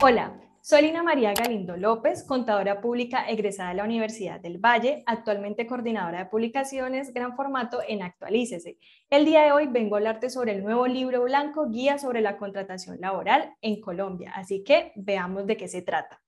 Hola, soy Lina María Galindo López, contadora pública egresada de la Universidad del Valle, actualmente coordinadora de publicaciones Gran Formato en Actualícese. El día de hoy vengo a hablarte sobre el nuevo libro blanco Guía sobre la contratación laboral en Colombia, así que veamos de qué se trata.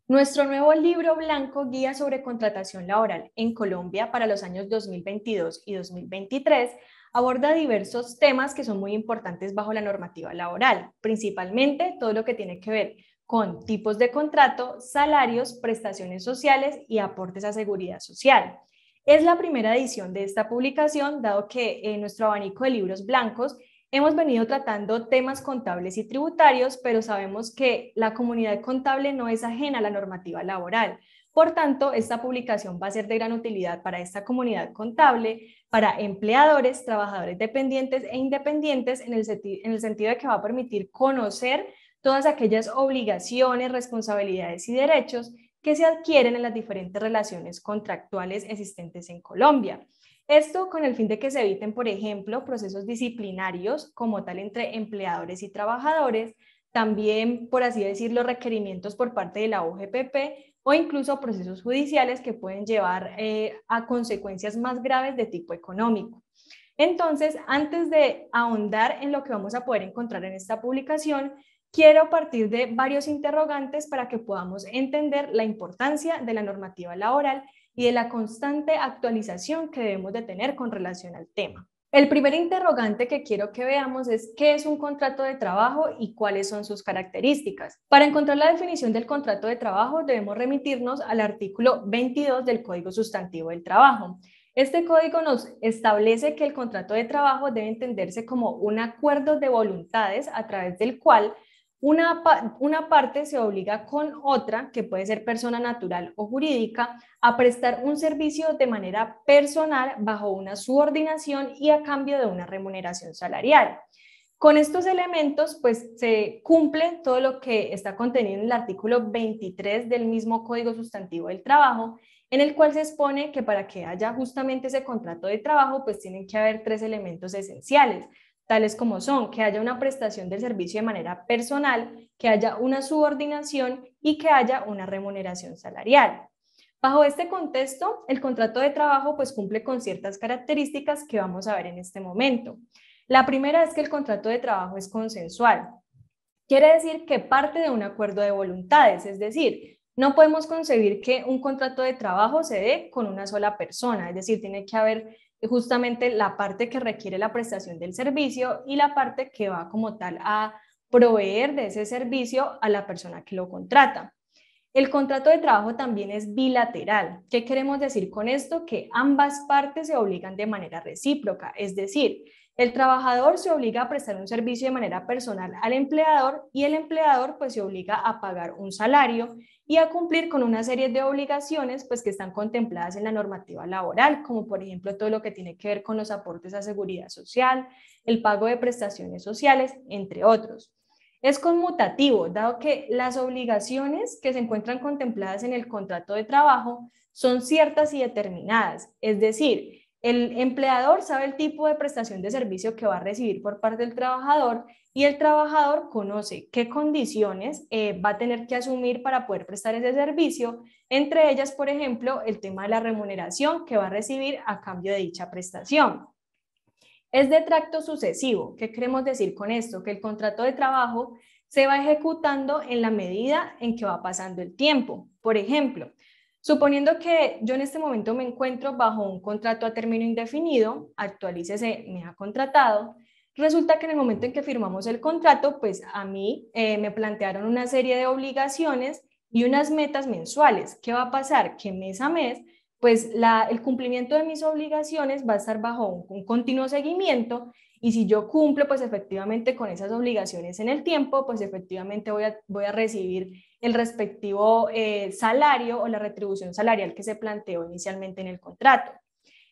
Nuestro nuevo libro blanco Guía sobre contratación laboral en Colombia para los años 2022 y 2023 aborda diversos temas que son muy importantes bajo la normativa laboral, principalmente todo lo que tiene que ver con tipos de contrato, salarios, prestaciones sociales y aportes a seguridad social. Es la primera edición de esta publicación, dado que en nuestro abanico de libros blancos hemos venido tratando temas contables y tributarios, pero sabemos que la comunidad contable no es ajena a la normativa laboral. Por tanto, esta publicación va a ser de gran utilidad para esta comunidad contable, para empleadores, trabajadores dependientes e independientes, en el sentido de que va a permitir conocer todas aquellas obligaciones, responsabilidades y derechos que se adquieren en las diferentes relaciones contractuales existentes en Colombia. Esto con el fin de que se eviten, por ejemplo, procesos disciplinarios como tal entre empleadores y trabajadores, también, por así decirlo, requerimientos por parte de la OGPP o incluso procesos judiciales que pueden llevar a consecuencias más graves de tipo económico. Entonces, antes de ahondar en lo que vamos a poder encontrar en esta publicación, quiero partir de varios interrogantes para que podamos entender la importancia de la normativa laboral y de la constante actualización que debemos de tener con relación al tema. El primer interrogante que quiero que veamos es qué es un contrato de trabajo y cuáles son sus características. Para encontrar la definición del contrato de trabajo debemos remitirnos al artículo 22 del Código Sustantivo del Trabajo. Este código nos establece que el contrato de trabajo debe entenderse como un acuerdo de voluntades a través del cual una parte se obliga con otra, que puede ser persona natural o jurídica, a prestar un servicio de manera personal bajo una subordinación y a cambio de una remuneración salarial. Con estos elementos, pues se cumple todo lo que está contenido en el artículo 23 del mismo Código Sustantivo del Trabajo, en el cual se expone que para que haya justamente ese contrato de trabajo, pues tienen que haber tres elementos esenciales, tales como son que haya una prestación del servicio de manera personal, que haya una subordinación y que haya una remuneración salarial. Bajo este contexto, el contrato de trabajo pues cumple con ciertas características que vamos a ver en este momento. La primera es que el contrato de trabajo es consensual. Quiere decir que parte de un acuerdo de voluntades, es decir, no podemos concebir que un contrato de trabajo se dé con una sola persona, es decir, tiene que haber justamente la parte que requiere la prestación del servicio y la parte que va como tal a proveer de ese servicio a la persona que lo contrata. El contrato de trabajo también es bilateral. ¿Qué queremos decir con esto? Que ambas partes se obligan de manera recíproca, es decir, el trabajador se obliga a prestar un servicio de manera personal al empleador y el empleador pues se obliga a pagar un salario y a cumplir con una serie de obligaciones pues que están contempladas en la normativa laboral, como por ejemplo todo lo que tiene que ver con los aportes a seguridad social, el pago de prestaciones sociales, entre otros. Es conmutativo, dado que las obligaciones que se encuentran contempladas en el contrato de trabajo son ciertas y determinadas, es decir, el empleador sabe el tipo de prestación de servicio que va a recibir por parte del trabajador y el trabajador conoce qué condiciones va a tener que asumir para poder prestar ese servicio, entre ellas, por ejemplo, el tema de la remuneración que va a recibir a cambio de dicha prestación. Es de tracto sucesivo. ¿Qué queremos decir con esto? Que el contrato de trabajo se va ejecutando en la medida en que va pasando el tiempo. Por ejemplo, suponiendo que yo en este momento me encuentro bajo un contrato a término indefinido, Actualícese me ha contratado, resulta que en el momento en que firmamos el contrato, pues a mí me plantearon una serie de obligaciones y unas metas mensuales. ¿Qué va a pasar? Que mes a mes pues el cumplimiento de mis obligaciones va a estar bajo un continuo seguimiento y si yo cumplo pues efectivamente con esas obligaciones en el tiempo, pues efectivamente voy a recibir el respectivo salario o la retribución salarial que se planteó inicialmente en el contrato.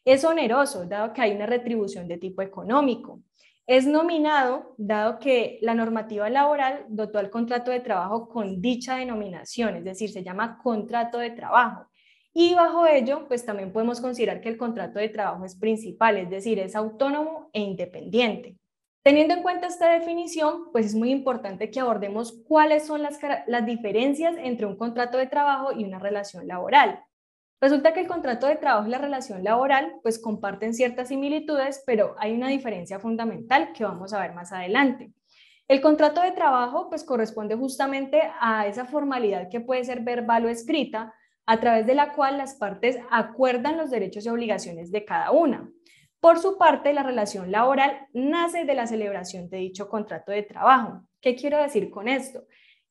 Es oneroso, dado que hay una retribución de tipo económico. Es nominado, dado que la normativa laboral dotó al contrato de trabajo con dicha denominación, es decir, se llama contrato de trabajo. Y bajo ello, pues también podemos considerar que el contrato de trabajo es principal, es decir, es autónomo e independiente. Teniendo en cuenta esta definición, pues es muy importante que abordemos cuáles son las diferencias entre un contrato de trabajo y una relación laboral. Resulta que el contrato de trabajo y la relación laboral pues comparten ciertas similitudes, pero hay una diferencia fundamental que vamos a ver más adelante. El contrato de trabajo pues corresponde justamente a esa formalidad que puede ser verbal o escrita, a través de la cual las partes acuerdan los derechos y obligaciones de cada una. Por su parte, la relación laboral nace de la celebración de dicho contrato de trabajo. ¿Qué quiero decir con esto?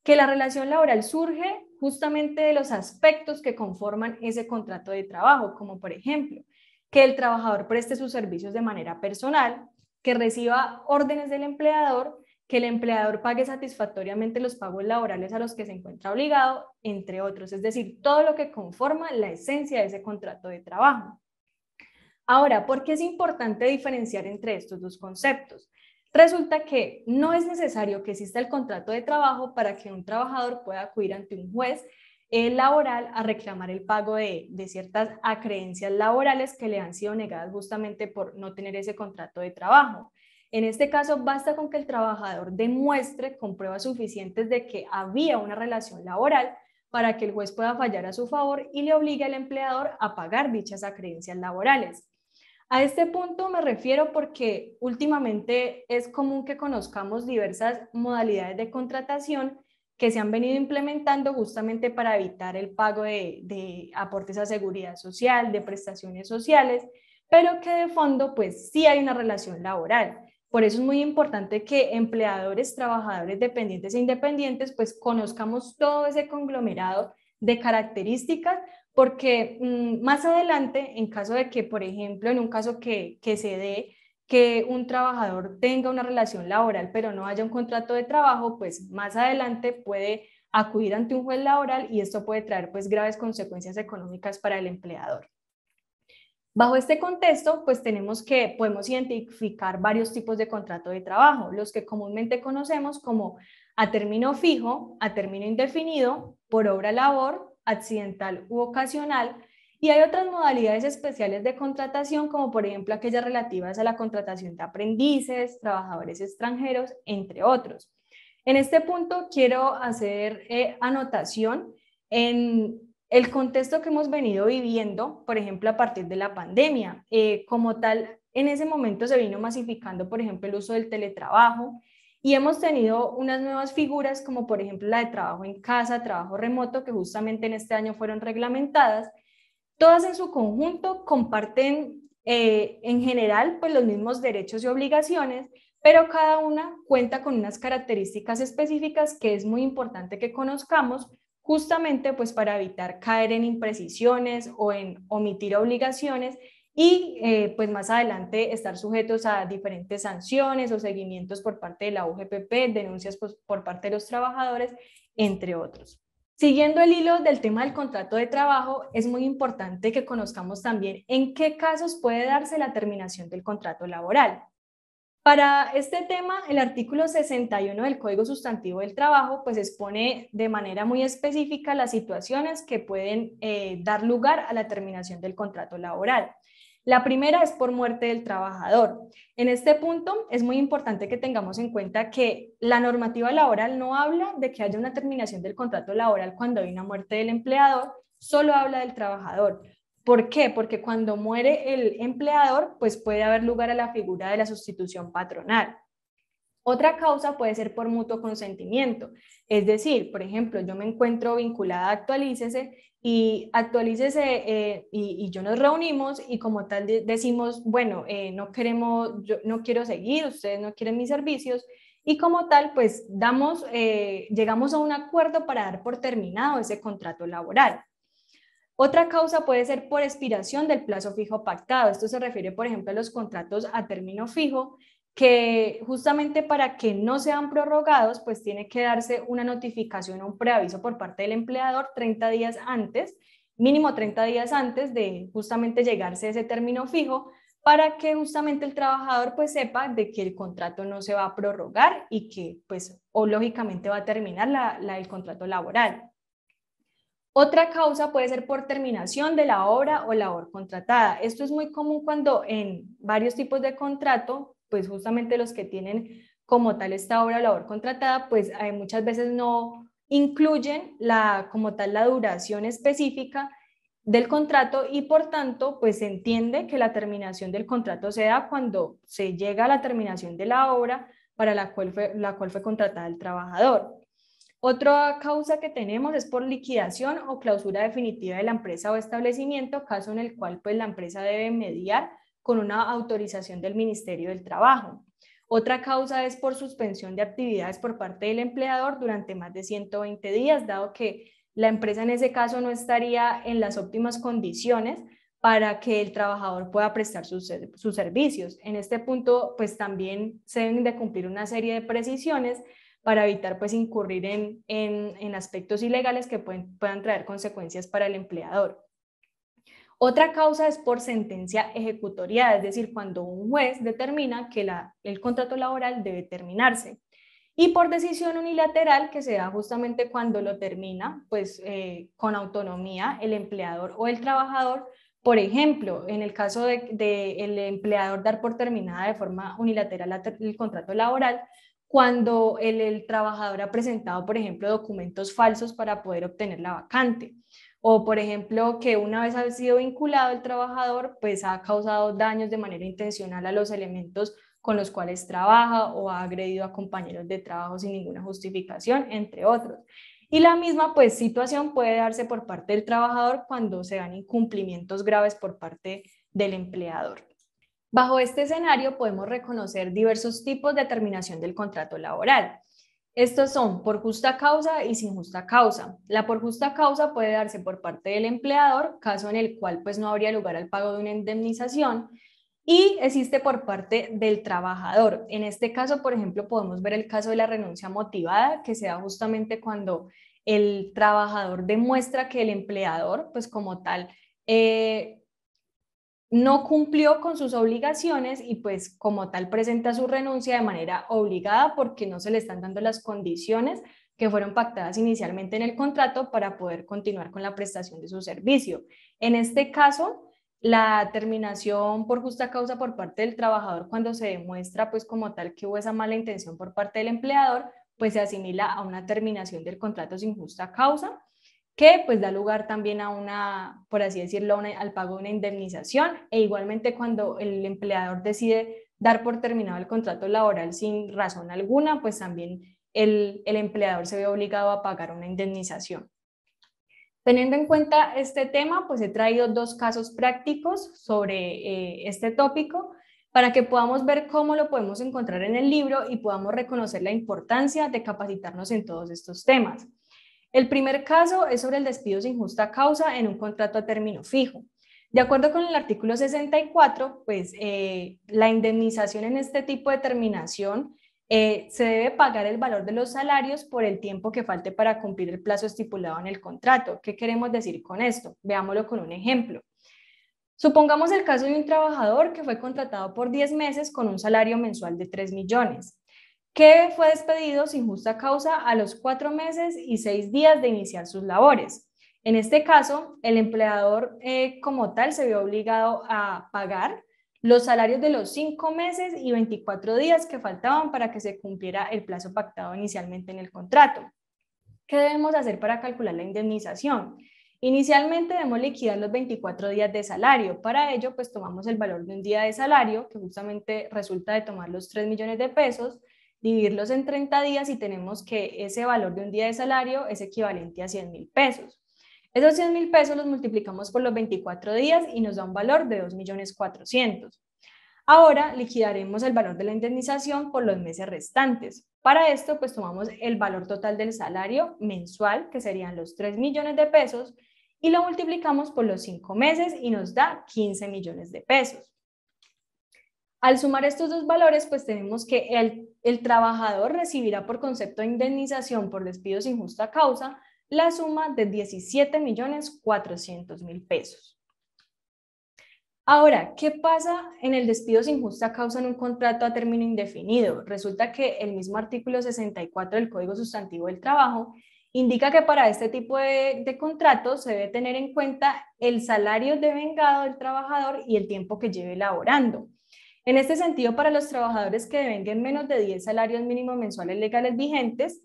Que la relación laboral surge justamente de los aspectos que conforman ese contrato de trabajo, como por ejemplo, que el trabajador preste sus servicios de manera personal, que reciba órdenes del empleador, que el empleador pague satisfactoriamente los pagos laborales a los que se encuentra obligado, entre otros, es decir, todo lo que conforma la esencia de ese contrato de trabajo. Ahora, ¿por qué es importante diferenciar entre estos dos conceptos? Resulta que no es necesario que exista el contrato de trabajo para que un trabajador pueda acudir ante un juez laboral a reclamar el pago de ciertas acreencias laborales que le han sido negadas justamente por no tener ese contrato de trabajo. En este caso, basta con que el trabajador demuestre con pruebas suficientes de que había una relación laboral para que el juez pueda fallar a su favor y le obligue al empleador a pagar dichas acreencias laborales. A este punto me refiero porque últimamente es común que conozcamos diversas modalidades de contratación que se han venido implementando justamente para evitar el pago de aportes a seguridad social, de prestaciones sociales, pero que de fondo pues sí hay una relación laboral. Por eso es muy importante que empleadores, trabajadores dependientes e independientes pues conozcamos todo ese conglomerado de características porque más adelante, en caso de que, por ejemplo, en un caso que se dé que un trabajador tenga una relación laboral, pero no haya un contrato de trabajo, pues más adelante puede acudir ante un juez laboral y esto puede traer pues graves consecuencias económicas para el empleador. Bajo este contexto, pues podemos identificar varios tipos de contrato de trabajo, los que comúnmente conocemos como a término fijo, a término indefinido, por obra labor, accidental u ocasional, y hay otras modalidades especiales de contratación, como por ejemplo aquellas relativas a la contratación de aprendices, trabajadores extranjeros, entre otros. En este punto quiero hacer anotación en el contexto que hemos venido viviendo, por ejemplo, a partir de la pandemia. Como tal, en ese momento se vino masificando, por ejemplo, el uso del teletrabajo y hemos tenido unas nuevas figuras como por ejemplo la de trabajo en casa, trabajo remoto, que justamente en este año fueron reglamentadas. Todas en su conjunto comparten en general pues los mismos derechos y obligaciones, pero cada una cuenta con unas características específicas que es muy importante que conozcamos justamente pues para evitar caer en imprecisiones o en omitir obligaciones y pues más adelante estar sujetos a diferentes sanciones o seguimientos por parte de la UGPP, denuncias por parte de los trabajadores, entre otros. Siguiendo el hilo del tema del contrato de trabajo, es muy importante que conozcamos también en qué casos puede darse la terminación del contrato laboral. Para este tema, el artículo 61 del Código Sustantivo del Trabajo pues expone de manera muy específica las situaciones que pueden dar lugar a la terminación del contrato laboral. La primera es por muerte del trabajador. En este punto es muy importante que tengamos en cuenta que la normativa laboral no habla de que haya una terminación del contrato laboral cuando hay una muerte del empleador, solo habla del trabajador. ¿Por qué? Porque cuando muere el empleador, pues puede haber lugar a la figura de la sustitución patronal. Otra causa puede ser por mutuo consentimiento, es decir, por ejemplo, yo me encuentro vinculada a Actualícese y Actualícese y yo nos reunimos y como tal decimos, bueno, no queremos, yo no quiero seguir, ustedes no quieren mis servicios y como tal, pues llegamos a un acuerdo para dar por terminado ese contrato laboral. Otra causa puede ser por expiración del plazo fijo pactado. Esto se refiere, por ejemplo, a los contratos a término fijo, que justamente para que no sean prorrogados, pues tiene que darse una notificación o un preaviso por parte del empleador 30 días antes, mínimo 30 días antes de justamente llegarse a ese término fijo, para que justamente el trabajador pues sepa de que el contrato no se va a prorrogar y que pues o lógicamente va a terminar el contrato laboral. Otra causa puede ser por terminación de la obra o labor contratada. Esto es muy común cuando en varios tipos de contrato pues justamente los que tienen como tal esta obra o labor contratada, pues muchas veces no incluyen como tal la duración específica del contrato y por tanto pues se entiende que la terminación del contrato se da cuando se llega a la terminación de la obra para la cual fue contratada el trabajador. Otra causa que tenemos es por liquidación o clausura definitiva de la empresa o establecimiento, caso en el cual pues la empresa debe mediar con una autorización del Ministerio del Trabajo. Otra causa es por suspensión de actividades por parte del empleador durante más de 120 días, dado que la empresa en ese caso no estaría en las óptimas condiciones para que el trabajador pueda prestar sus servicios. En este punto, pues también se deben de cumplir una serie de precisiones para evitar pues incurrir en aspectos ilegales que puedan traer consecuencias para el empleador. Otra causa es por sentencia ejecutoriada, es decir, cuando un juez determina que el contrato laboral debe terminarse. Y por decisión unilateral, que se da justamente cuando lo termina, pues con autonomía el empleador o el trabajador. Por ejemplo, en el caso de el empleador dar por terminada de forma unilateral el contrato laboral, cuando el trabajador ha presentado, por ejemplo, documentos falsos para poder obtener la vacante. O, por ejemplo, que una vez ha sido vinculado el trabajador, pues ha causado daños de manera intencional a los elementos con los cuales trabaja o ha agredido a compañeros de trabajo sin ninguna justificación, entre otros. Y la misma pues, situación puede darse por parte del trabajador cuando se dan incumplimientos graves por parte del empleador. Bajo este escenario podemos reconocer diversos tipos de terminación del contrato laboral. Estos son por justa causa y sin justa causa. La por justa causa puede darse por parte del empleador, caso en el cual pues no habría lugar al pago de una indemnización, y existe por parte del trabajador. En este caso, por ejemplo, podemos ver el caso de la renuncia motivada, que se da justamente cuando el trabajador demuestra que el empleador, pues como tal, no cumplió con sus obligaciones y pues como tal presenta su renuncia de manera obligada porque no se le están dando las condiciones que fueron pactadas inicialmente en el contrato para poder continuar con la prestación de su servicio. En este caso, la terminación por justa causa por parte del trabajador, cuando se demuestra pues como tal que hubo esa mala intención por parte del empleador, pues se asimila a una terminación del contrato sin justa causa, que pues da lugar también a una, por así decirlo, al pago de una indemnización, e igualmente cuando el empleador decide dar por terminado el contrato laboral sin razón alguna, pues también el empleador se ve obligado a pagar una indemnización. Teniendo en cuenta este tema, pues he traído dos casos prácticos sobre este tópico para que podamos ver cómo lo podemos encontrar en el libro y podamos reconocer la importancia de capacitarnos en todos estos temas. El primer caso es sobre el despido sin justa causa en un contrato a término fijo. De acuerdo con el artículo 64, pues la indemnización en este tipo de terminación se debe pagar el valor de los salarios por el tiempo que falte para cumplir el plazo estipulado en el contrato. ¿Qué queremos decir con esto? Veámoslo con un ejemplo. Supongamos el caso de un trabajador que fue contratado por 10 meses con un salario mensual de 3 millones, que fue despedido sin justa causa a los 4 meses y 6 días de iniciar sus labores. En este caso, el empleador como tal se vio obligado a pagar los salarios de los 5 meses y 24 días que faltaban para que se cumpliera el plazo pactado inicialmente en el contrato. ¿Qué debemos hacer para calcular la indemnización? Inicialmente debemos liquidar los 24 días de salario. Para ello, pues tomamos el valor de un día de salario, que justamente resulta de tomar los 3 millones de pesos, dividirlos en 30 días y tenemos que ese valor de un día de salario es equivalente a 100.000 pesos. Esos 100.000 pesos los multiplicamos por los 24 días y nos da un valor de 2.400.000. Ahora liquidaremos el valor de la indemnización por los meses restantes. Para esto, pues tomamos el valor total del salario mensual, que serían los 3 millones de pesos, y lo multiplicamos por los 5 meses y nos da 15 millones de pesos. Al sumar estos dos valores, pues tenemos que el trabajador recibirá por concepto de indemnización por despido sin justa causa la suma de 17.400.000 pesos. Ahora, ¿qué pasa en el despido sin justa causa en un contrato a término indefinido? Resulta que el mismo artículo 64 del Código Sustantivo del Trabajo indica que para este tipo de contratos se debe tener en cuenta el salario devengado del trabajador y el tiempo que lleve laborando. En este sentido, para los trabajadores que devenguen menos de 10 salarios mínimos mensuales legales vigentes,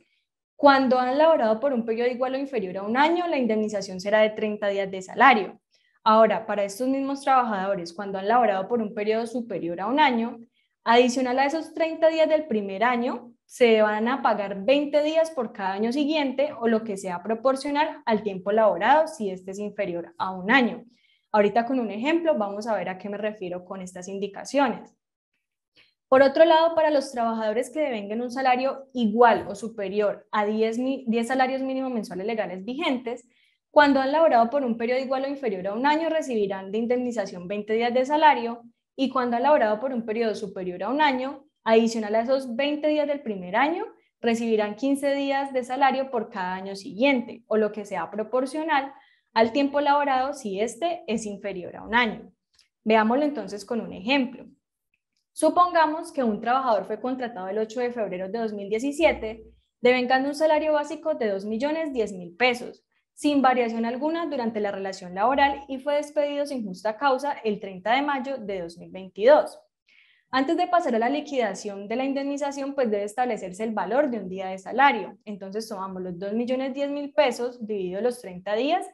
cuando han laborado por un periodo igual o inferior a un año, la indemnización será de 30 días de salario. Ahora, para estos mismos trabajadores, cuando han laborado por un periodo superior a un año, adicional a esos 30 días del primer año, se van a pagar 20 días por cada año siguiente o lo que sea proporcional al tiempo laborado si este es inferior a un año. Ahorita con un ejemplo vamos a ver a qué me refiero con estas indicaciones. Por otro lado, para los trabajadores que devengan un salario igual o superior a 10 salarios mínimos mensuales legales vigentes, cuando han laborado por un periodo igual o inferior a un año, recibirán de indemnización 20 días de salario, y cuando han laborado por un periodo superior a un año, adicional a esos 20 días del primer año, recibirán 15 días de salario por cada año siguiente, o lo que sea proporcional al tiempo laborado si este es inferior a un año. Veámoslo entonces con un ejemplo. Supongamos que un trabajador fue contratado el 8 de febrero de 2017, devengando un salario básico de 2.010.000 pesos, sin variación alguna durante la relación laboral, y fue despedido sin justa causa el 30 de mayo de 2022. Antes de pasar a la liquidación de la indemnización, pues debe establecerse el valor de un día de salario. Entonces tomamos los 2.010.000 pesos dividido los 30 días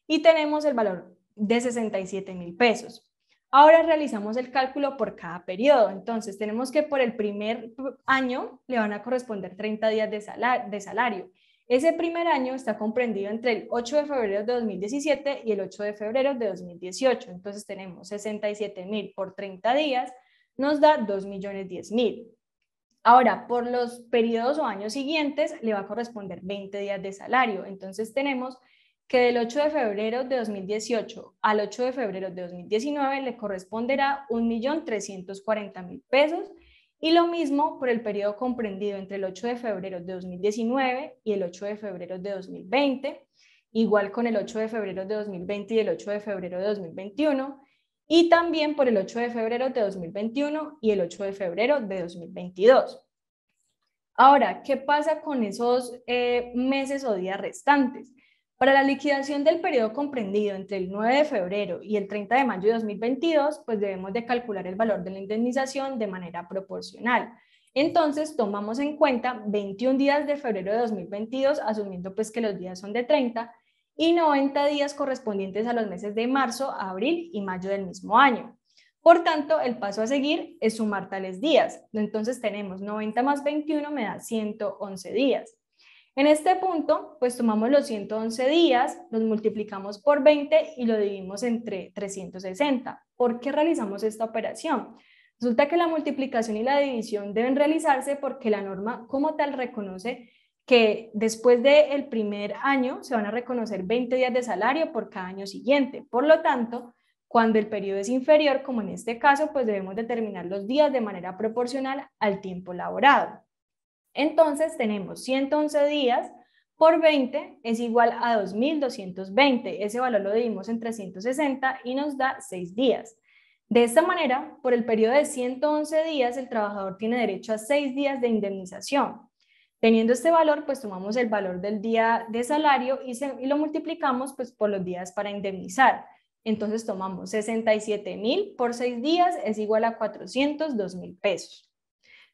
y tenemos el valor de 67.000 pesos. Ahora realizamos el cálculo por cada periodo. Entonces tenemos que por el primer año le van a corresponder 30 días de salario. Ese primer año está comprendido entre el 8 de febrero de 2017 y el 8 de febrero de 2018. Entonces tenemos 67.000 por 30 días, nos da 2.010.000. Ahora, por los periodos o años siguientes le va a corresponder 20 días de salario. Entonces tenemos que del 8 de febrero de 2018 al 8 de febrero de 2019 le corresponderá 1.340.000 pesos, y lo mismo por el periodo comprendido entre el 8 de febrero de 2019 y el 8 de febrero de 2020, igual con el 8 de febrero de 2020 y el 8 de febrero de 2021, y también por el 8 de febrero de 2021 y el 8 de febrero de 2022. Ahora, ¿qué pasa con esos meses o días restantes? Para la liquidación del periodo comprendido entre el 9 de febrero y el 30 de mayo de 2022, pues debemos de calcular el valor de la indemnización de manera proporcional. Entonces, tomamos en cuenta 21 días de febrero de 2022, asumiendo pues que los días son de 30, y 90 días correspondientes a los meses de marzo, abril y mayo del mismo año. Por tanto, el paso a seguir es sumar tales días. Entonces tenemos 90 más 21 me da 111 días. En este punto, pues tomamos los 111 días, los multiplicamos por 20 y lo dividimos entre 360. ¿Por qué realizamos esta operación? Resulta que la multiplicación y la división deben realizarse porque la norma como tal reconoce que después del primer año se van a reconocer 20 días de salario por cada año siguiente. Por lo tanto, cuando el periodo es inferior, como en este caso, pues debemos determinar los días de manera proporcional al tiempo laborado. Entonces tenemos 111 días por 20 es igual a 2.220. Ese valor lo dividimos en 360 y nos da 6 días. De esta manera, por el periodo de 111 días, el trabajador tiene derecho a 6 días de indemnización. Teniendo este valor, pues tomamos el valor del día de salario y lo multiplicamos pues por los días para indemnizar. Entonces tomamos 67.000 por 6 días es igual a 402.000 pesos.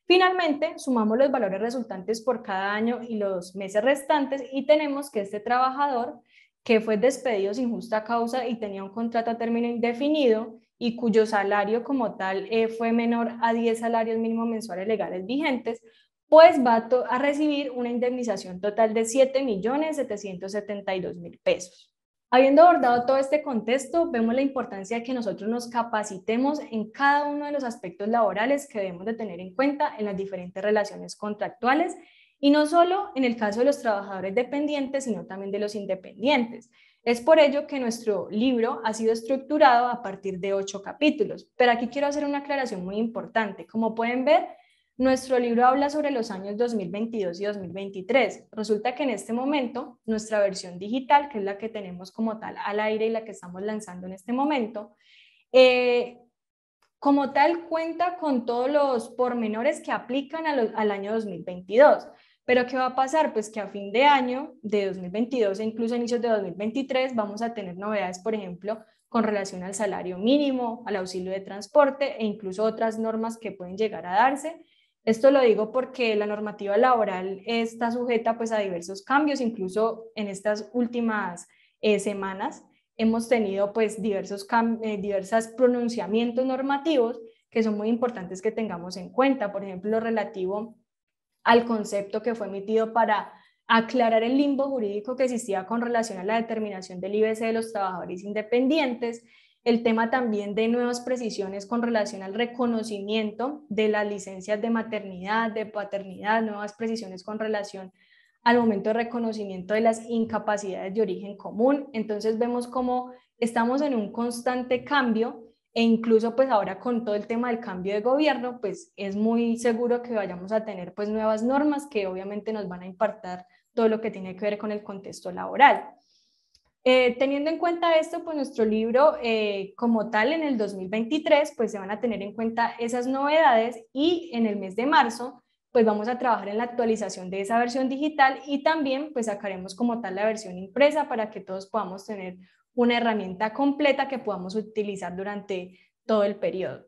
Finalmente, sumamos los valores resultantes por cada año y los meses restantes y tenemos que este trabajador que fue despedido sin justa causa y tenía un contrato a término indefinido y cuyo salario como tal fue menor a 10 salarios mínimos mensuales legales vigentes, pues va a recibir una indemnización total de 7.772.000 pesos. Habiendo abordado todo este contexto, vemos la importancia de que nosotros nos capacitemos en cada uno de los aspectos laborales que debemos de tener en cuenta en las diferentes relaciones contractuales, y no solo en el caso de los trabajadores dependientes, sino también de los independientes. Es por ello que nuestro libro ha sido estructurado a partir de 8 capítulos, pero aquí quiero hacer una aclaración muy importante. Como pueden ver, nuestro libro habla sobre los años 2022 y 2023. Resulta que en este momento, nuestra versión digital, que es la que tenemos como tal al aire y la que estamos lanzando en este momento, como tal cuenta con todos los pormenores que aplican al año 2022. Pero ¿qué va a pasar? Pues que a fin de año de 2022 e incluso a inicios de 2023 vamos a tener novedades, por ejemplo, con relación al salario mínimo, al auxilio de transporte e incluso otras normas que pueden llegar a darse. Esto lo digo porque la normativa laboral está sujeta pues a diversos cambios, incluso en estas últimas semanas hemos tenido pues diversos pronunciamientos normativos que son muy importantes que tengamos en cuenta. Por ejemplo, lo relativo al concepto que fue emitido para aclarar el limbo jurídico que existía con relación a la determinación del IBC de los trabajadores independientes, el tema también de nuevas precisiones con relación al reconocimiento de las licencias de maternidad, de paternidad, nuevas precisiones con relación al momento de reconocimiento de las incapacidades de origen común. Entonces vemos cómo estamos en un constante cambio e incluso pues ahora con todo el tema del cambio de gobierno, pues es muy seguro que vayamos a tener pues nuevas normas que obviamente nos van a impactar todo lo que tiene que ver con el contexto laboral. Teniendo en cuenta esto, pues nuestro libro como tal en el 2023, pues se van a tener en cuenta esas novedades y en el mes de marzo, pues vamos a trabajar en la actualización de esa versión digital y también pues sacaremos como tal la versión impresa para que todos podamos tener una herramienta completa que podamos utilizar durante todo el periodo.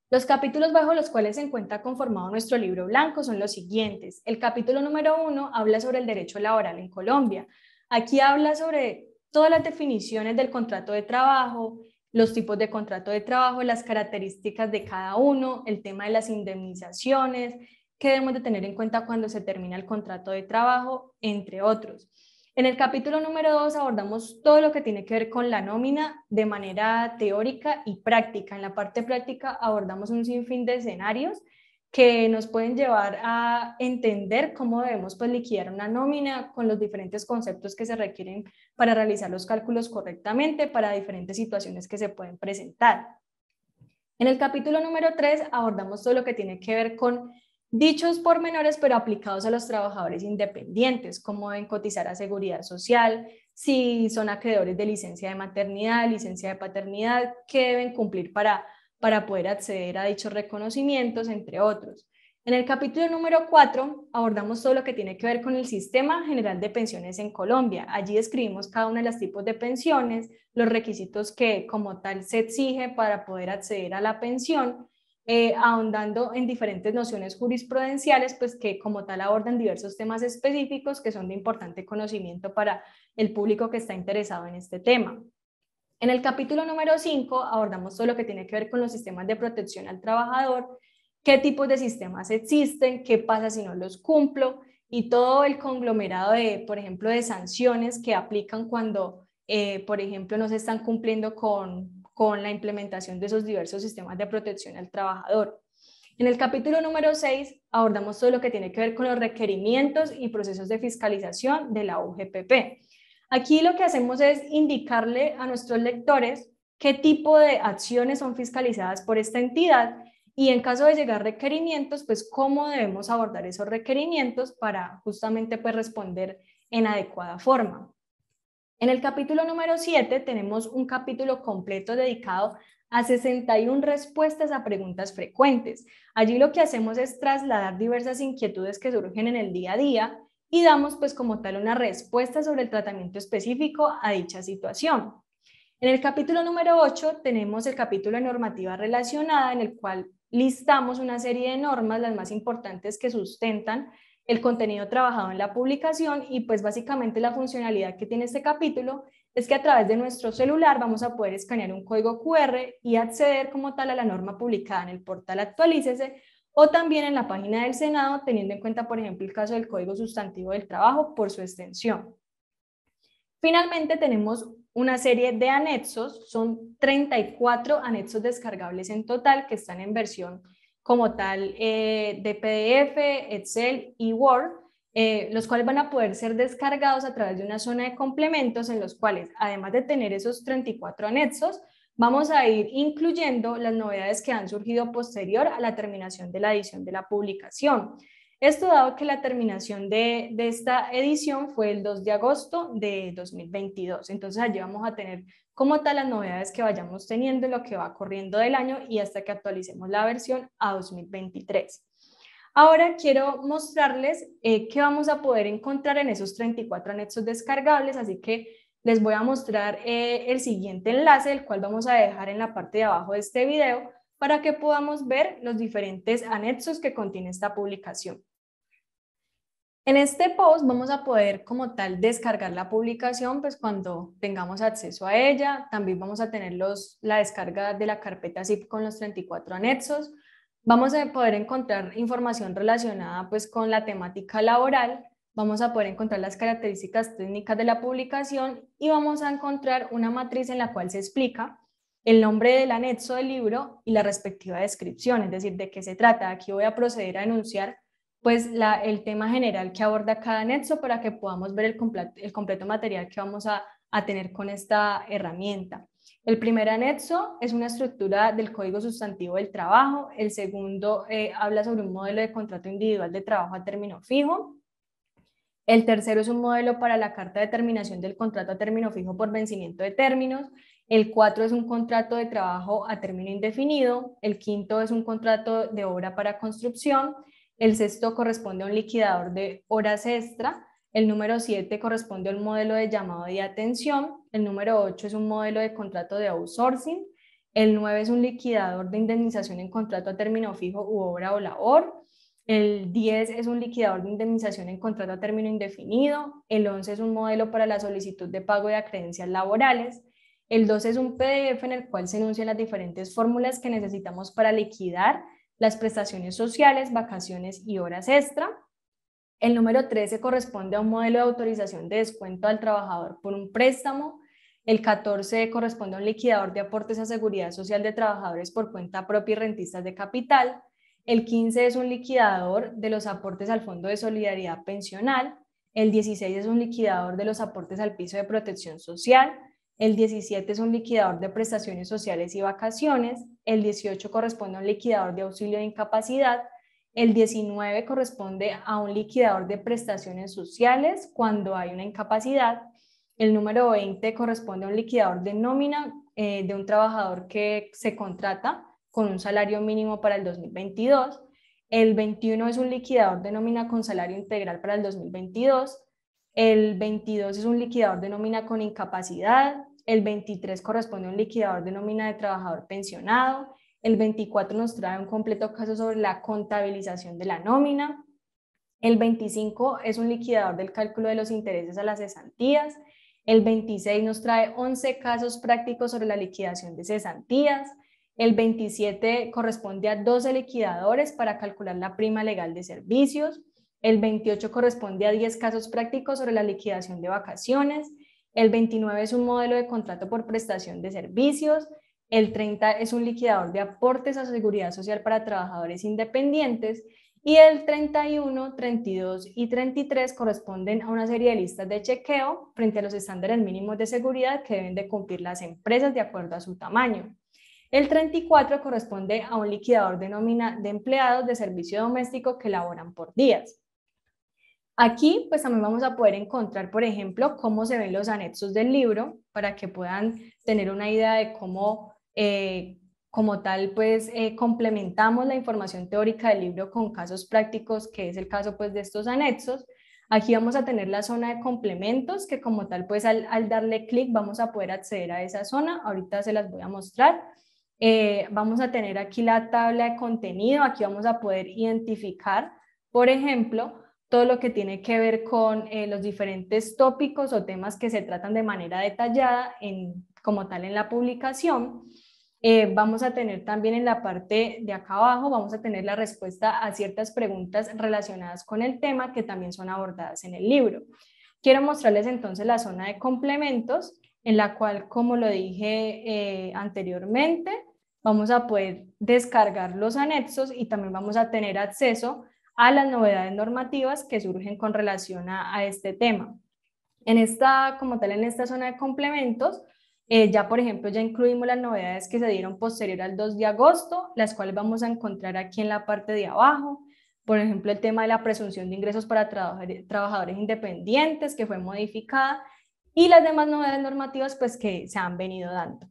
Los capítulos bajo los cuales se encuentra conformado nuestro libro blanco son los siguientes. El capítulo número 1 habla sobre el derecho laboral en Colombia. Aquí habla sobre todas las definiciones del contrato de trabajo, los tipos de contrato de trabajo, las características de cada uno, el tema de las indemnizaciones, qué debemos de tener en cuenta cuando se termina el contrato de trabajo, entre otros. En el capítulo número 2 abordamos todo lo que tiene que ver con la nómina de manera teórica y práctica. En la parte práctica abordamos un sinfín de escenarios que nos pueden llevar a entender cómo debemos pues, liquidar una nómina con los diferentes conceptos que se requieren para realizar los cálculos correctamente para diferentes situaciones que se pueden presentar. En el capítulo número 3 abordamos todo lo que tiene que ver con dichos pormenores, pero aplicados a los trabajadores independientes, cómo deben cotizar a seguridad social, si son acreedores de licencia de maternidad, licencia de paternidad, qué deben cumplir para poder acceder a dichos reconocimientos, entre otros. En el capítulo número 4 abordamos todo lo que tiene que ver con el Sistema General de Pensiones en Colombia. Allí describimos cada uno de los tipos de pensiones, los requisitos que como tal se exige para poder acceder a la pensión, ahondando en diferentes nociones jurisprudenciales, pues que como tal abordan diversos temas específicos que son de importante conocimiento para el público que está interesado en este tema. En el capítulo número 5 abordamos todo lo que tiene que ver con los sistemas de protección al trabajador, qué tipos de sistemas existen, qué pasa si no los cumplo y todo el conglomerado de, por ejemplo, de sanciones que aplican cuando, por ejemplo, no se están cumpliendo con la implementación de esos diversos sistemas de protección al trabajador. En el capítulo número 6 abordamos todo lo que tiene que ver con los requerimientos y procesos de fiscalización de la UGPP. Aquí lo que hacemos es indicarle a nuestros lectores qué tipo de acciones son fiscalizadas por esta entidad y en caso de llegar requerimientos, pues cómo debemos abordar esos requerimientos para justamente pues responder en adecuada forma. En el capítulo número 7 tenemos un capítulo completo dedicado a 61 respuestas a preguntas frecuentes. Allí lo que hacemos es trasladar diversas inquietudes que surgen en el día a día y damos pues como tal una respuesta sobre el tratamiento específico a dicha situación. En el capítulo número 8 tenemos el capítulo de normativa relacionada en el cual listamos una serie de normas, las más importantes que sustentan el contenido trabajado en la publicación y pues básicamente la funcionalidad que tiene este capítulo es que a través de nuestro celular vamos a poder escanear un código QR y acceder como tal a la norma publicada en el portal Actualícese o también en la página del Senado, teniendo en cuenta, por ejemplo, el caso del Código Sustantivo del Trabajo por su extensión. Finalmente tenemos una serie de anexos, son 34 anexos descargables en total que están en versión como tal de PDF, Excel y Word, los cuales van a poder ser descargados a través de una zona de complementos en los cuales, además de tener esos 34 anexos, vamos a ir incluyendo las novedades que han surgido posterior a la terminación de la edición de la publicación. Esto dado que la terminación de esta edición fue el 2 de agosto de 2022. Entonces allí vamos a tener como tal las novedades que vayamos teniendo en lo que va corriendo del año y hasta que actualicemos la versión a 2023. Ahora quiero mostrarles qué vamos a poder encontrar en esos 34 anexos descargables, así que les voy a mostrar el siguiente enlace, el cual vamos a dejar en la parte de abajo de este video para que podamos ver los diferentes anexos que contiene esta publicación. En este post vamos a poder como tal descargar la publicación pues cuando tengamos acceso a ella. También vamos a tener la descarga de la carpeta zip con los 34 anexos. Vamos a poder encontrar información relacionada pues con la temática laboral. Vamos a poder encontrar las características técnicas de la publicación y vamos a encontrar una matriz en la cual se explica el nombre del anexo del libro y la respectiva descripción, es decir, de qué se trata. Aquí voy a proceder a enunciar pues el tema general que aborda cada anexo para que podamos ver el completo material que vamos a tener con esta herramienta. El primer anexo es una estructura del Código Sustantivo del Trabajo. El segundo habla sobre un modelo de contrato individual de trabajo a término fijo. El tercero es un modelo para la carta de terminación del contrato a término fijo por vencimiento de términos. El 4 es un contrato de trabajo a término indefinido. El quinto es un contrato de obra para construcción. El sexto corresponde a un liquidador de horas extra. El número 7 corresponde a un modelo de llamado de atención. El número 8 es un modelo de contrato de outsourcing. El 9 es un liquidador de indemnización en contrato a término fijo u obra o labor. El 10 es un liquidador de indemnización en contrato a término indefinido. El 11 es un modelo para la solicitud de pago de acreencias laborales. El 12 es un PDF en el cual se enuncian las diferentes fórmulas que necesitamos para liquidar las prestaciones sociales, vacaciones y horas extra. El número 13 corresponde a un modelo de autorización de descuento al trabajador por un préstamo. El 14 corresponde a un liquidador de aportes a seguridad social de trabajadores por cuenta propia y rentistas de capital. El 15 es un liquidador de los aportes al Fondo de Solidaridad Pensional. El 16 es un liquidador de los aportes al piso de protección social. El 17 es un liquidador de prestaciones sociales y vacaciones. El 18 corresponde a un liquidador de auxilio de incapacidad. El 19 corresponde a un liquidador de prestaciones sociales cuando hay una incapacidad. El número 20 corresponde a un liquidador de nómina de un trabajador que se contrata con un salario mínimo para el 2022. El 21 es un liquidador de nómina con salario integral para el 2022. El 22 es un liquidador de nómina con incapacidad. El 23 corresponde a un liquidador de nómina de trabajador pensionado. El 24 nos trae un completo caso sobre la contabilización de la nómina. El 25 es un liquidador del cálculo de los intereses a las cesantías. El 26 nos trae 11 casos prácticos sobre la liquidación de cesantías. El 27 corresponde a 12 liquidadores para calcular la prima legal de servicios. El 28 corresponde a 10 casos prácticos sobre la liquidación de vacaciones. El 29 es un modelo de contrato por prestación de servicios. El 30 es un liquidador de aportes a seguridad social para trabajadores independientes. Y el 31, 32 y 33 corresponden a una serie de listas de chequeo frente a los estándares mínimos de seguridad que deben de cumplir las empresas de acuerdo a su tamaño. El 34 corresponde a un liquidador de nómina de empleados de servicio doméstico que laboran por días. Aquí pues también vamos a poder encontrar, por ejemplo, cómo se ven los anexos del libro para que puedan tener una idea de cómo, como tal, pues complementamos la información teórica del libro con casos prácticos, que es el caso pues de estos anexos. Aquí vamos a tener la zona de complementos, que como tal, pues al darle clic vamos a poder acceder a esa zona. Ahorita se las voy a mostrar. Vamos a tener aquí la tabla de contenido. Aquí vamos a poder identificar, por ejemplo, todo lo que tiene que ver con los diferentes tópicos o temas que se tratan de manera detallada como tal en la publicación. Vamos a tener también en la parte de acá abajo, vamos a tener la respuesta a ciertas preguntas relacionadas con el tema que también son abordadas en el libro. Quiero mostrarles entonces la zona de complementos, en la cual, como lo dije anteriormente, vamos a poder descargar los anexos y también vamos a tener acceso a las novedades normativas que surgen con relación a este tema. Como tal, en esta zona de complementos, ya por ejemplo, ya incluimos las novedades que se dieron posterior al 2 de agosto, las cuales vamos a encontrar aquí en la parte de abajo. Por ejemplo, el tema de la presunción de ingresos para trabajadores independientes, que fue modificada, y las demás novedades normativas pues, que se han venido dando.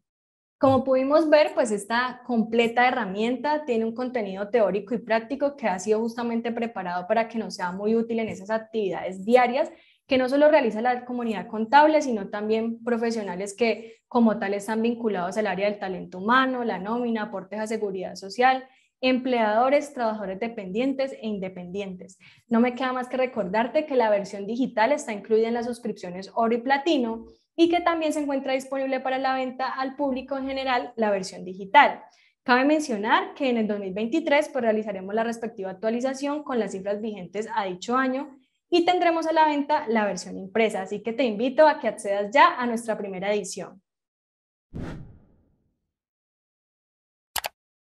Como pudimos ver, pues esta completa herramienta tiene un contenido teórico y práctico que ha sido justamente preparado para que nos sea muy útil en esas actividades diarias que no solo realiza la comunidad contable, sino también profesionales que como tal están vinculados al área del talento humano, la nómina, aportes a seguridad social, empleadores, trabajadores dependientes e independientes. No me queda más que recordarte que la versión digital está incluida en las suscripciones Oro y Platino y que también se encuentra disponible para la venta al público en general la versión digital. Cabe mencionar que en el 2023 pues, realizaremos la respectiva actualización con las cifras vigentes a dicho año y tendremos a la venta la versión impresa, así que te invito a que accedas ya a nuestra primera edición.